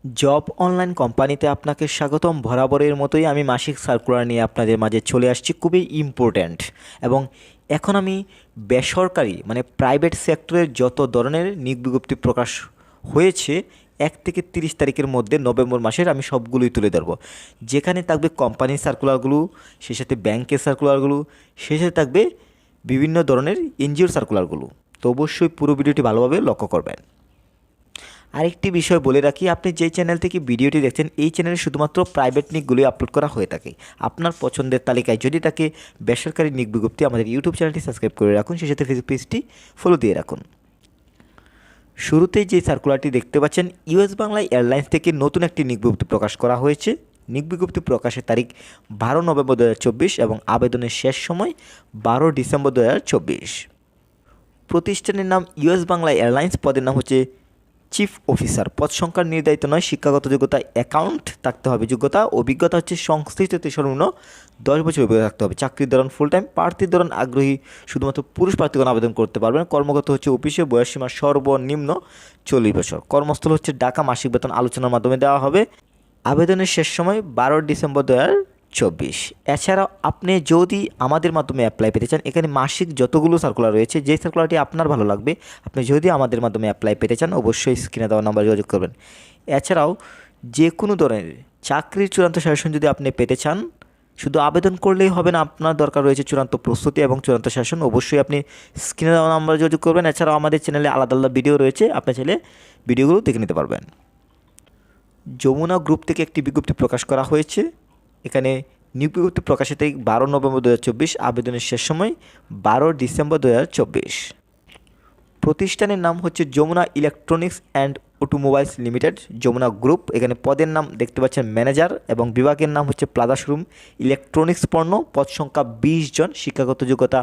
Job online কোম্পানিতে আপনাকে স্বাগতম। বরাবরের মতোই আমি মাসিক সার্কুলার নিয়ে আপনাদের মাঝে চলে আসছি, খুবই ইম্পর্ট্যান্ট। এবং এখন আমি বেসরকারি প্রাইভেট সেক্টরের যত ধরনের নিয়োগ বিজ্ঞপ্তি প্রকাশ হয়েছে 1 থেকে 30 তারিখের মধ্যে নভেম্বর মাসের আমি সবগুলোই তুলে ধরবো। যেখানে থাকবে কোম্পানির সার্কুলারগুলো, সেই সাথে ব্যাংকের সার্কুলারগুলো, সেই সাথে থাকবে বিভিন্ন ধরনের এনজিওর সার্কুলারগুলো। তো অবশ্যই পুরো ভিডিওটি ভালোভাবে লক্ষ্য করবেন। আরেকটি বিষয় বলে রাখি, আপনি যে চ্যানেল থেকে ভিডিওটি দেখছেন এই চ্যানেলে শুধুমাত্র প্রাইভেট নিকগুলি আপলোড করা হয়ে থাকে। আপনার পছন্দের তালিকায় যদি তাকে বেসরকারি নিক বিজ্ঞপ্তি আমাদের ইউটিউব চ্যানেলটি সাবস্ক্রাইব করে রাখুন, সেই সাথে ফেসবুক পেজটি ফলো দিয়ে রাখুন। শুরুতেই যে সার্কুলারটি দেখতে পাচ্ছেন, ইউএস বাংলা এয়ারলাইন্স থেকে নতুন একটি নিক বিজ্ঞপ্তি প্রকাশ করা হয়েছে। নিক বিজ্ঞপ্তি প্রকাশের তারিখ 12 নভেম্বর 2024 এবং আবেদনের শেষ সময় 12 ডিসেম্বর 2024। প্রতিষ্ঠানের নাম ইউএস বাংলা এয়ারলাইন্স, পদের নাম হচ্ছে চিফ অফিসার। পদ সংখ্যার নির্ধারিত নয়। শিক্ষাগত যোগ্যতা অ্যাকাউন্ট থাকতে হবে। যোগ্যতা অভিজ্ঞতা হচ্ছে সংশ্লিষ্ট সর্বনিম্ন 10 বছর অভিজ্ঞতা থাকতে হবে। চাকরির ধরন ফুল টাইম। প্রার্থীর ধরন আগ্রহী শুধুমাত্র পুরুষ প্রার্থীগণ আবেদন করতে পারবেন। কর্মগত হচ্ছে অফিসে। বয়সসীমা সর্বনিম্ন 40 বছর। কর্মস্থল হচ্ছে ঢাকা। মাসিক বেতন আলোচনার মাধ্যমে দেওয়া হবে। আবেদনের শেষ সময় 12 ডিসেম্বর 2024। এছাড়াও আপনি যদি আমাদের মাধ্যমে অ্যাপ্লাই পেতে চান, এখানে মাসিক যতগুলো সার্কুলার রয়েছে, যে সার্কুলারটি আপনার ভালো লাগবে, আপনি যদি আমাদের মাধ্যমে অ্যাপ্লাই পেতে চান অবশ্যই স্ক্রিনে দেওয়া নাম্বারে যোগাযোগ করবেন। এছাড়াও যে কোনো ধরনের চাকরির চূড়ান্ত সাজেশন যদি আপনি পেতে চান, শুধু আবেদন করলেই হবে না, আপনার দরকার রয়েছে চূড়ান্ত প্রস্তুতি এবং চূড়ান্ত শাসন। অবশ্যই আপনি স্ক্রিনে দেওয়া নাম্বারে যোগাযোগ করবেন। এছাড়াও আমাদের চ্যানেলে আলাদা আলাদা ভিডিও রয়েছে, আপনি চাইলে ভিডিওগুলো দেখে নিতে পারবেন। যমুনা গ্রুপ থেকে একটি বিজ্ঞপ্তি প্রকাশ করা হয়েছে। এখানে নিয়োগ বিজ্ঞপ্তি প্রকাশের তারিখ 12 নভেম্বর 2024। আবেদনের শেষ সময় 12 ডিসেম্বর 2024। প্রতিষ্ঠানের নাম হচ্ছে Jamuna electronics and automobiles limited, Jamuna group. এখানে পদের নাম দেখতে পাচ্ছেন ম্যানেজার এবং বিভাগের নাম হচ্ছে প্লাজা শোরুম ইলেকট্রনিক্স পণ্য। পদ সংখ্যা 20 জন। শিক্ষাগত যোগ্যতা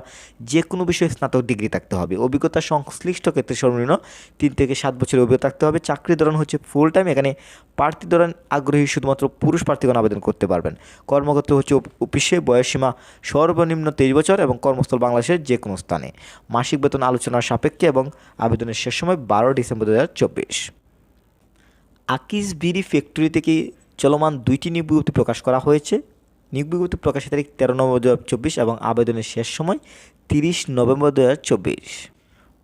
যে কোনো বিষয়ে স্নাতক ডিগ্রি থাকতে হবে। অভিজ্ঞতা সংশ্লিষ্ট ক্ষেত্রে সর্বনিম্ন 3 থেকে 7 বছরের অভিজ্ঞতা থাকতে হবে। চাকরির ধরন হচ্ছে ফুল টাইম। এখানে প্রার্থীর ধরন আগ্রহী শুধুমাত্র পুরুষ প্রার্থীগণ আবেদন করতে পারবেন। কর্মক্ষেত্র হচ্ছে অফিসে। বয়সসীমা সর্বনিম্ন 23 বছর এবং কর্মস্থল বাংলাদেশের যে কোনো স্থানে। মাসিক বেতন আলোচনার সাপেক্ষে এবং আবেদনের শেষ সময় 12 ডিসেম্বর 2024। আকিজ বিড়ি ফ্যাক্টরি থেকে চলমান 2টি নিয়োগ বিজ্ঞপ্তি প্রকাশ করা হয়েছে। নিয়োগ বিজ্ঞপ্তি প্রকাশের তারিখ 13 নভেম্বর 2024 এবং আবেদনের শেষ সময় 30 নভেম্বর 2024।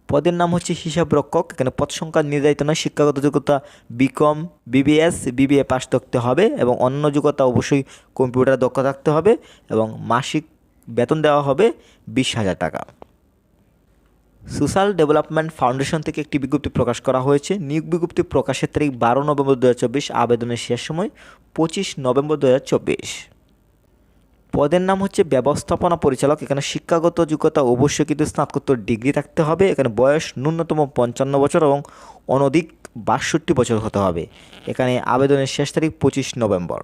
পদের নাম হচ্ছে হিসাব রক্ষক। এখানে পদ সংখ্যা নির্ধারিত নয়। শিক্ষাগত যোগ্যতা বিকম, বিবিএস, বিবিএ পাস থাকতে হবে এবং অন্য যোগ্যতা অবশ্যই কম্পিউটার দক্ষ থাকতে হবে এবং মাসিক বেতন দেওয়া হবে 20,000 টাকা। সোশ্যাল ডেভেলপমেন্ট ফাউন্ডেশন থেকে একটি বিজ্ঞপ্তি প্রকাশ করা হয়েছে। নিয়োগ বিজ্ঞপ্তি প্রকাশের তারিখ 12 নভেম্বর 2024। আবেদনের শেষ সময় 25 নভেম্বর 2024। পদের নাম হচ্ছে ব্যবস্থাপনা পরিচালক। এখানে শিক্ষাগত যোগ্যতা অবশ্যই কিন্তু স্নাতকোত্তর ডিগ্রি থাকতে হবে। এখানে বয়স ন্যূনতম 55 বছর এবং অনধিক 62 বছর হতে হবে। এখানে আবেদনের শেষ তারিখ 25 নভেম্বর।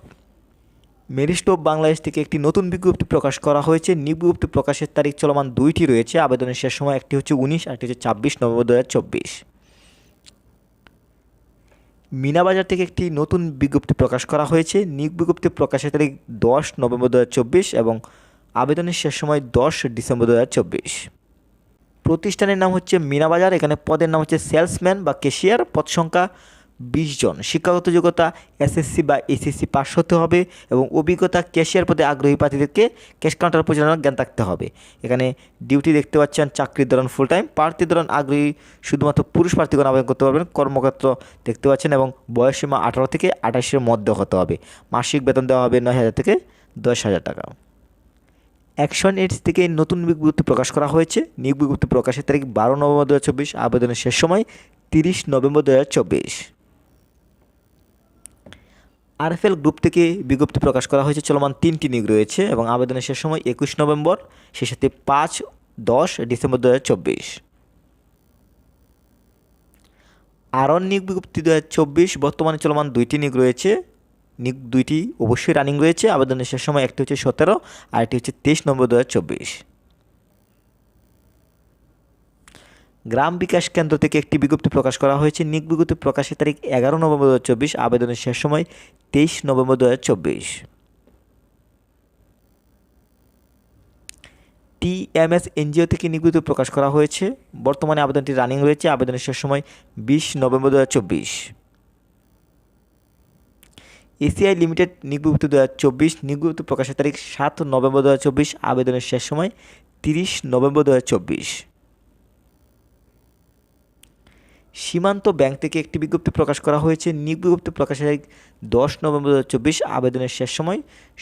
মেরিট অফ বাংলাদেশ থেকে একটি নতুন বিজ্ঞপ্তি প্রকাশ করা হয়েছে। নিয়োগ বিজ্ঞপ্তি প্রকাশের তারিখ চলমান 2টি রয়েছে। আবেদনের শেষ সময় একটি হচ্ছে 19 আর একটি হচ্ছে 26 নভেম্বর 2024। মিনাবাজার থেকে একটি নতুন বিজ্ঞপ্তি প্রকাশ করা হয়েছে। নিয়োগ বিজ্ঞপ্তি প্রকাশের তারিখ 10 নভেম্বর 2024 এবং আবেদনের শেষ সময় 10 ডিসেম্বর 2024। প্রতিষ্ঠানের নাম হচ্ছে মিনাবাজার। এখানে পদের নাম হচ্ছে সেলসম্যান বা ক্যাশিয়ার। পদ সংখ্যা 20 জন। শিক্ষাগত যোগ্যতা এসএসসি বা এইচএসসি পাস হতে হবে এবং অভিজ্ঞতা ক্যাশিয়ার পদে আগ্রহী প্রার্থীদেরকে ক্যাশ কাউন্টার পরিচালনার জ্ঞান থাকতে হবে। এখানে ডিউটি দেখতে পাচ্ছেন চাকরির ধরন ফুল টাইম। প্রার্থীর ধরন আগ্রহী শুধুমাত্র পুরুষ প্রার্থীগণ আবেদন করতে পারবেন। কর্মক্ষেত্র দেখতে পাচ্ছেন এবং বয়সসীমা 18 থেকে 28-এর মধ্যে হতে হবে। মাসিক বেতন দেওয়া হবে 9,000 থেকে 10,000 টাকা। অ্যাকশন এইডস থেকে নতুন বিজ্ঞপ্তি প্রকাশ করা হয়েছে। নিয়োগ বিজ্ঞপ্তি প্রকাশের তারিখ 12 নভেম্বর 2024। আবেদনের শেষ সময় 30 নভেম্বর 2024। আরএফএল গ্রুপ থেকে বিজ্ঞপ্তি প্রকাশ করা হয়েছে। চলমান 3টি নিয়োগ রয়েছে এবং আবেদনের শেষ সময় 21 নভেম্বর, সেই সাথে 5-10 ডিসেম্বর 2024। আরন নিয়োগ বিজ্ঞপ্তি 2024 বর্তমানে চলমান 2টি নিয়োগ রয়েছে। নিয়োগ 2টি অবশ্যই রানিং রয়েছে। আবেদনের শেষ সময় একটি হচ্ছে 17 আর একটি হচ্ছে 23 নভেম্বর 2024। গ্রাম বিকাশ কেন্দ্র থেকে একটি বিজ্ঞপ্তি প্রকাশ করা হয়েছে। নিয়োগ বিজ্ঞপ্তি প্রকাশের তারিখ 11 নভেম্বর 2024। আবেদনের শেষ সময় 23 নভেম্বর 2024। টিএমএস এনজিও থেকে নিয়োগ প্রকাশ করা হয়েছে। বর্তমানে আবেদনটি রানিং রয়েছে। আবেদনের শেষ সময় 20 নভেম্বর 2024। এসিআই লিমিটেড নিয়োগ বিজ্ঞপ্তি 2024, নিয়োগ বিজ্ঞপ্তি প্রকাশের তারিখ 7 নভেম্বর 2024, আবেদনের শেষ সময় 30 নভেম্বর 2024। সীমান্ত ব্যাংক থেকে একটি বিজ্ঞপ্তি প্রকাশ করা হয়েছে, নিয়োগ বিজ্ঞপ্তি প্রকাশের তারিখ 10 নভেম্বর 2024, আবেদনের শেষ সময়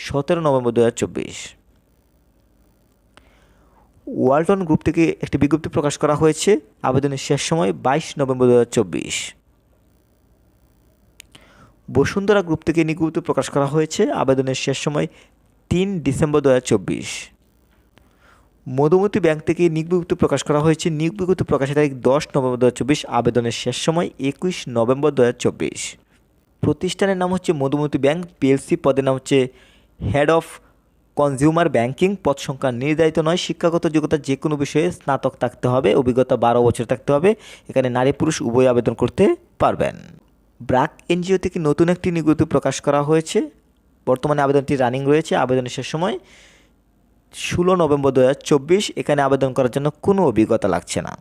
17 নভেম্বর 2024। ওয়ালটন গ্রুপ থেকে একটি বিজ্ঞপ্তি প্রকাশ করা হয়েছে, আবেদনের শেষ সময় 22 নভেম্বর 2024। বসুন্ধরা গ্রুপ থেকে নিয়োগ বিজ্ঞপ্তি প্রকাশ করা হয়েছে, আবেদনের শেষ সময় 3 ডিসেম্বর 2024। মধুমতি ব্যাংক থেকে নিয়োগ বিজ্ঞপ্তি প্রকাশ করা হয়েছে, নিয়োগ বিজ্ঞপ্তি প্রকাশের তারিখ 10 নভেম্বর 2024, আবেদনের শেষ সময় 21 নভেম্বর 2024। প্রতিষ্ঠানের নাম হচ্ছে মধুমতি ব্যাংক পিএলসি, পদের নাম হচ্ছে হেড অফ কনজিউমার ব্যাংকিং, পদ সংখ্যা নির্ধারিত নয়, শিক্ষাগত যোগ্যতা যে কোনো বিষয়ে স্নাতক থাকতে হবে, অভিজ্ঞতা 12 বছর থাকতে হবে, এখানে নারী পুরুষ উভয় আবেদন করতে পারবেন। ব্র্যাক এনজিও থেকে নতুন একটি নিয়োগ বিজ্ঞপ্তি প্রকাশ করা হয়েছে, বর্তমানে আবেদনটি রানিং রয়েছে, আবেদনের শেষ সময় 16 নভেম্বর 2024, এখানে আবেদন করার জন্য কোনো অভিজ্ঞতা লাগছে না।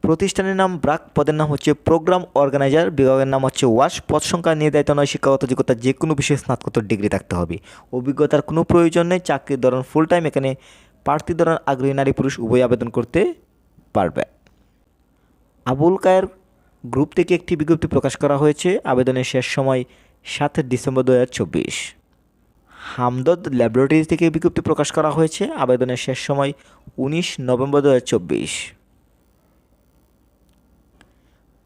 প্রতিষ্ঠানের নাম ব্র্যাক, পদের নাম হচ্ছে প্রোগ্রাম অর্গানাইজার, বিভাগের নাম হচ্ছে ওয়াশ, পদ সংখ্যা নির্ধারিত নয়, শিক্ষাগত যোগ্যতা যে কোনো বিষয়ে স্নাতকোত্তর ডিগ্রি থাকতে হবে, অভিজ্ঞতার কোনো প্রয়োজন নেই, চাকরির ধরন ফুল টাইম, এখানে প্রার্থী ধরন আগ্রহী নারী পুরুষ উভয় আবেদন করতে পারবে। আবুল কায়ের গ্রুপ থেকে একটি বিজ্ঞপ্তি প্রকাশ করা হয়েছে, আবেদনের শেষ সময় 7 ডিসেম্বর 2024। হামদর্দ ল্যাবরেটরি থেকে বিজ্ঞপ্তি প্রকাশ করা হয়েছে, আবেদনের শেষ সময় 19 নভেম্বর 2024।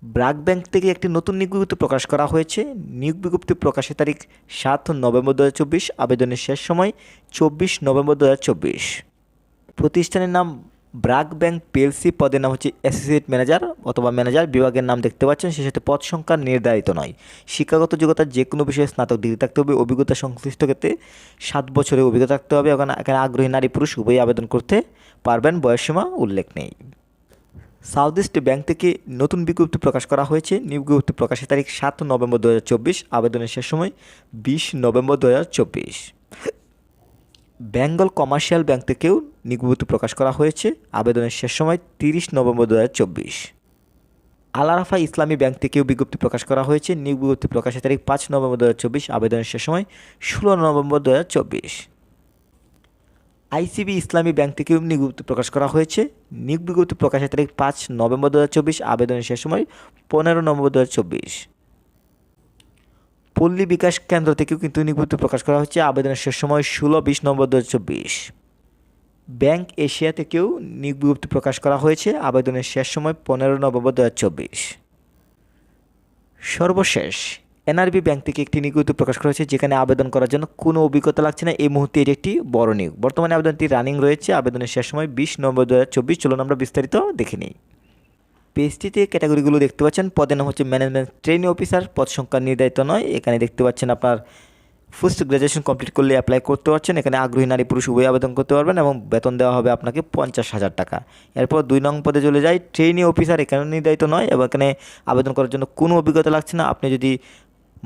ব্র্যাক ব্যাংক থেকে একটি নতুন নিয়োগ বিজ্ঞপ্তি প্রকাশ করা হয়েছে, নিয়োগ বিজ্ঞপ্তি প্রকাশের তারিখ 7 নভেম্বর 2024, আবেদনের শেষ সময় 24 নভেম্বর 2024। প্রতিষ্ঠানের নাম ব্র্যাক ব্যাংক পিএলসি, পদের নাম হচ্ছে অ্যাসোসিয়েট ম্যানেজার অথবা ম্যানেজার, বিভাগের নাম দেখতে পাচ্ছেন, সে সাথে পদ সংখ্যা নির্ধারিত নয়, শিক্ষাগত যোগ্যতা যে কোনো বিষয়ে স্নাতক ডিগ্রি থাকতে হবে, অভিজ্ঞতা সংশ্লিষ্ট ক্ষেত্রে 7 বছরের অভিজ্ঞতা থাকতে হবে, এখানে আগ্রহী নারী পুরুষ উভয়ই আবেদন করতে পারবেন, বয়সসীমা উল্লেখ নেই। সাউথ ইস্ট ব্যাংক থেকে নতুন বিজ্ঞপ্তি প্রকাশ করা হয়েছে, নিয়োগ বিজ্ঞপ্তি প্রকাশের তারিখ 7 নভেম্বর 2024, আবেদনের শেষ সময় 20 নভেম্বর 2024। বেঙ্গল কমার্শিয়াল ব্যাংক থেকেও নিয়োগ বিজ্ঞপ্তি প্রকাশ করা হয়েছে, আবেদনের শেষ সময় 30 নভেম্বর 2024। আল আরাফা ইসলামী ব্যাংক থেকেও বিজ্ঞপ্তি প্রকাশ করা হয়েছে, নিয়োগ বিজ্ঞপ্তি প্রকাশের তারিখ 5 নভেম্বর 2024, আবেদনের শেষ সময় 16 নভেম্বর 2024। আইসিবি ইসলামী ব্যাংক থেকেও নিয়োগ বিজ্ঞপ্তি প্রকাশ করা হয়েছে, নিয়োগ বিজ্ঞপ্তি প্রকাশের তারিখ 5 নভেম্বর 2024, আবেদনের শেষ সময় 15 নভেম্বর 2024। পল্লী বিকাশ কেন্দ্র থেকেও কিন্তু নিয়োগ বিজ্ঞপ্তি প্রকাশ করা হচ্ছে, আবেদনের শেষ সময় 16-20 নভেম্বর 2024। ব্যাংক এশিয়া থেকেও নিয়োগ বিজ্ঞপ্তি প্রকাশ করা হয়েছে, আবেদনের শেষ সময় 15 নভেম্বর 2024। সর্বশেষ এনআরবি ব্যাংক থেকে একটি নিয়োগ বিজ্ঞপ্তি প্রকাশ করা হয়েছে, যেখানে আবেদন করার জন্য কোনো অভিজ্ঞতা লাগছে না, এই মুহূর্তে এটি একটি বড় নিয়োগ, বর্তমানে আবেদনটি রানিং রয়েছে, আবেদনের শেষ সময় 20 নভেম্বর 2024। চলুন আমরা বিস্তারিত দেখে নিই। পেজটিতে ক্যাটাগরিগুলো দেখতে পাচ্ছেন, পদের নাম হচ্ছে ম্যানেজমেন্ট ট্রেনিং অফিসার, পদ সংখ্যা নির্ধারিত নয়, এখানে দেখতে পাচ্ছেন আপনার পোস্ট গ্রাজুয়েশন কমপ্লিট করলে অ্যাপ্লাই করতে পারছেন, এখানে আগ্রহী নারী পুরুষ উভয় আবেদন করতে পারবেন এবং বেতন দেওয়া হবে আপনাকে 50,000 টাকা। এরপর 2 নং পদে চলে যায় ট্রেনিং অফিসার, এখানেও নির্ধারিত নয় এবং এখানে আবেদন করার জন্য কোনো অভিজ্ঞতা লাগছে না, আপনি যদি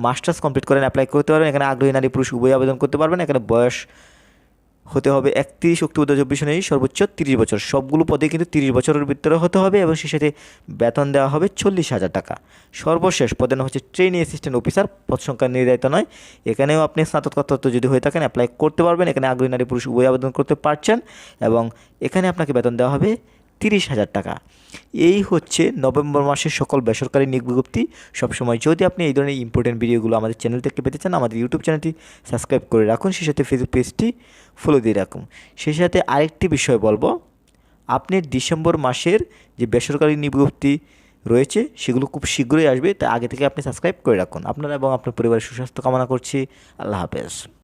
মাস্টার্স কমপ্লিট করেন অ্যাপ্লাই করতে পারবেন, এখানে আগ্রহী নারী পুরুষ উভয় আবেদন করতে পারবেন, এখানে বয়স হতে হবে 31 অক্টোবর 2024 অনুযায়ী সর্বোচ্চ 30 বছর, সবগুলো পদে কিন্তু 30 বছরের ভিতরে হতে হবে এবং সেই সাথে বেতন দেওয়া হবে 40,000 টাকা। সর্বশেষ পদের নাম হচ্ছে ট্রেনিং অ্যাসিস্ট্যান্ট অফিসার, পদ সংখ্যা নির্ধারিত নয়, এখানেও আপনি স্নাতকোত্তর যদি হয়ে থাকেন অ্যাপ্লাই করতে পারবেন, এখানে আগ্রহী নারী পুরুষ উভয় আবেদন করতে পারছেন এবং এখানে আপনাকে বেতন দেওয়া হবে 30,000 টাকা। এই হচ্ছে নভেম্বর মাসের সকল বেসরকারি নিয়োগ বিজ্ঞপ্তি। সবসময় যদি আপনি এই ধরনের ইম্পর্টেন্ট ভিডিওগুলো আমাদের চ্যানেল থেকে পেতে চান, আমাদের ইউটিউব চ্যানেলটি সাবস্ক্রাইব করে রাখুন, সেই সাথে ফেসবুক পেজটি ফলো দিয়ে রাখুন। সেই সাথে আরেকটি বিষয় বলবো, আপনি ডিসেম্বর মাসের যে বেসরকারি নিয়োগ বিজ্ঞপ্তি রয়েছে সেগুলো খুব শীঘ্রই আসবে, তাই আগে থেকে আপনি সাবস্ক্রাইব করে রাখুন। আপনারা এবং আপনার পরিবারের সুস্বাস্থ্য কামনা করছি। আল্লাহ হাফেজ।